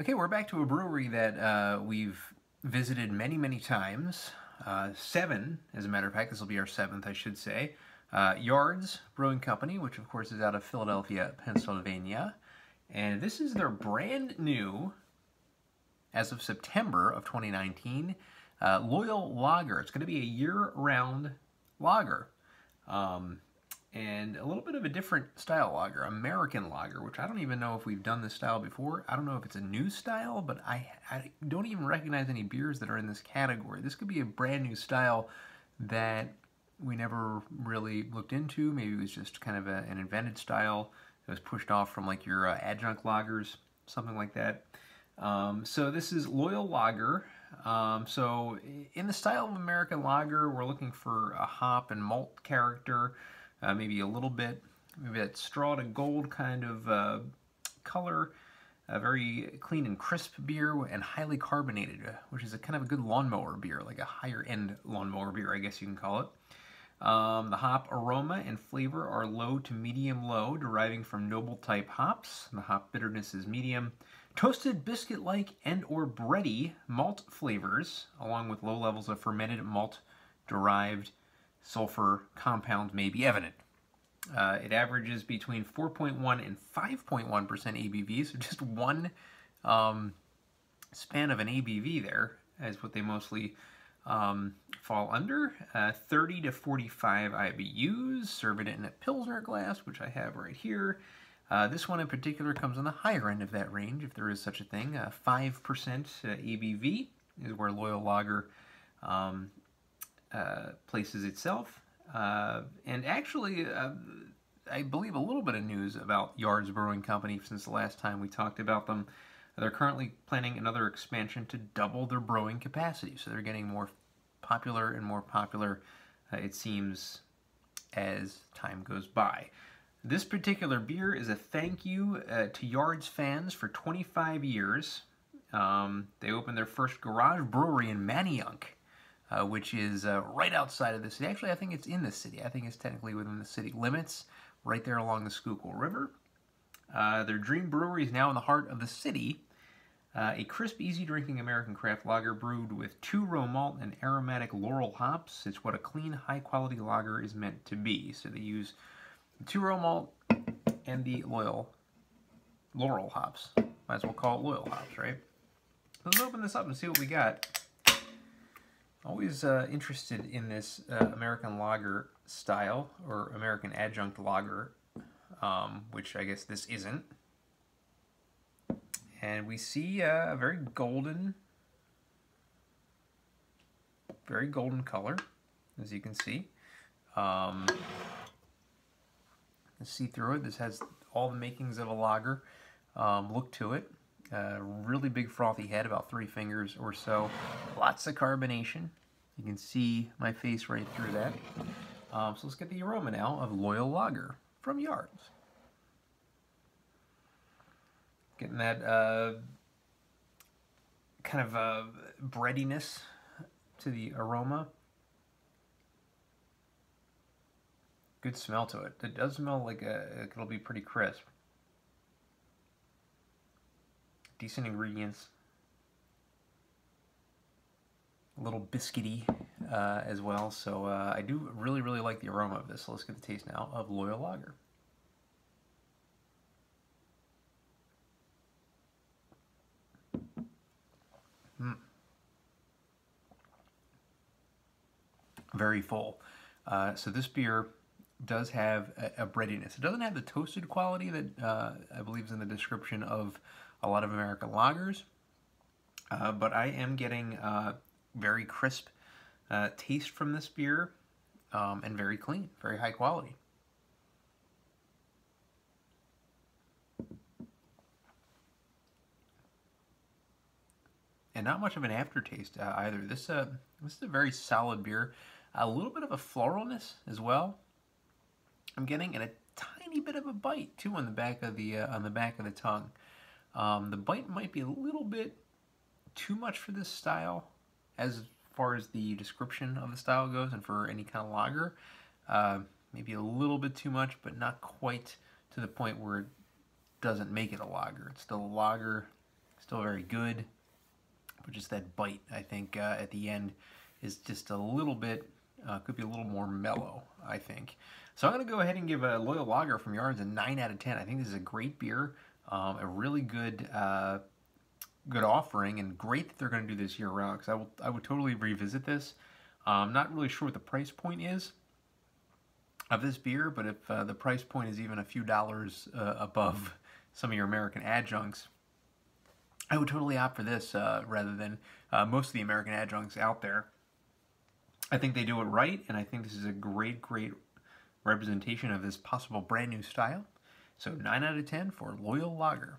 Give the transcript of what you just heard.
Okay, we're back to a brewery that we've visited many, many times. Seven, as a matter of fact. This will be our seventh, I should say. Yards Brewing Company, which of course is out of Philadelphia, Pennsylvania. And this is their brand new, as of September of 2019, Loyal Lager. It's going to be a year-round lager. And a little bit of a different style lager, American lager, which I don't even know if we've done this style before. I don't know if it's a new style, but I don't even recognize any beers that are in this category. This could be a brand new style that we never really looked into. Maybe it was just kind of an invented style that was pushed off from like your adjunct lagers, something like that. So this is Loyal Lager. So in the style of American lager, we're looking for a hop and malt character. Maybe a little bit, maybe that straw to gold kind of color. A very clean and crisp beer and highly carbonated, which is a kind of a good lawnmower beer, like a higher end lawnmower beer, I guess you can call it. The hop aroma and flavor are low to medium low, deriving from noble type hops. The hop bitterness is medium. Toasted biscuit-like and or bready malt flavors, along with low levels of fermented malt derived sulfur compounds may be evident. It averages between 4.1 and 5.1% ABV, so just one span of an ABV there is what they mostly fall under. 30 to 45 IBUs, serve it in a Pilsner glass, which I have right here. This one in particular comes on the higher end of that range, if there is such a thing. 5% ABV is where Loyal Lager places itself. And actually, I believe a little bit of news about Yards Brewing Company since the last time we talked about them. They're currently planning another expansion to double their brewing capacity. So they're getting more popular and more popular, it seems, as time goes by. This particular beer is a thank you to Yards fans for 25 years. They opened their first garage brewery in Manayunk, which is right outside of the city. Actually, I think it's in the city. I think it's technically within the city limits, right there along the Schuylkill River. Their dream brewery is now in the heart of the city. A crisp, easy-drinking American craft lager brewed with 2-row malt and aromatic laurel hops. It's what a clean, high-quality lager is meant to be. So they use 2-row malt and the laurel hops. Might as well call it Loyal hops, right? Let's open this up and see what we got. Always interested in this American lager style, or American adjunct lager, which I guess this isn't. And we see a very golden color, as you can see. See through it. This has all the makings of a lager. Look to it. Really big frothy head, about 3 fingers or so. Lots of carbonation. You can see my face right through that. So let's get the aroma now of Loyal Lager from Yards. Getting that kind of breadiness to the aroma. Good smell to it. It does smell like it'll be pretty crisp. Decent ingredients. A little biscuity as well. So I do really, really like the aroma of this. So let's get the taste now of Loyal Lager. Very full. So this beer does have a breadiness. It doesn't have the toasted quality that I believe is in the description of a lot of American lagers, but I am getting very crisp taste from this beer, and very clean, very high quality. And not much of an aftertaste either. This is a very solid beer. A little bit of a floralness as well. I'm getting, and a tiny bit of a bite too on the back of the tongue. The bite might be a little bit too much for this style, as far as the description of the style goes, and for any kind of lager. Maybe a little bit too much, but not quite to the point where it doesn't make it a lager. It's still a lager, Still very good, but just that bite, I think, at the end is just a little bit, could be a little more mellow, I think. So I'm going to go ahead and give a Loyal Lager from Yards a 9 out of 10. I think this is a great beer, a really good good offering, and great that they're going to do this year round, because I would totally revisit this. I'm not really sure what the price point is of this beer, but if the price point is even a few dollars above some of your American adjuncts, I would totally opt for this rather than most of the American adjuncts out there. I think they do it right, and I think this is a great, great representation of this possible brand new style. So 9 out of 10 for Loyal Lager.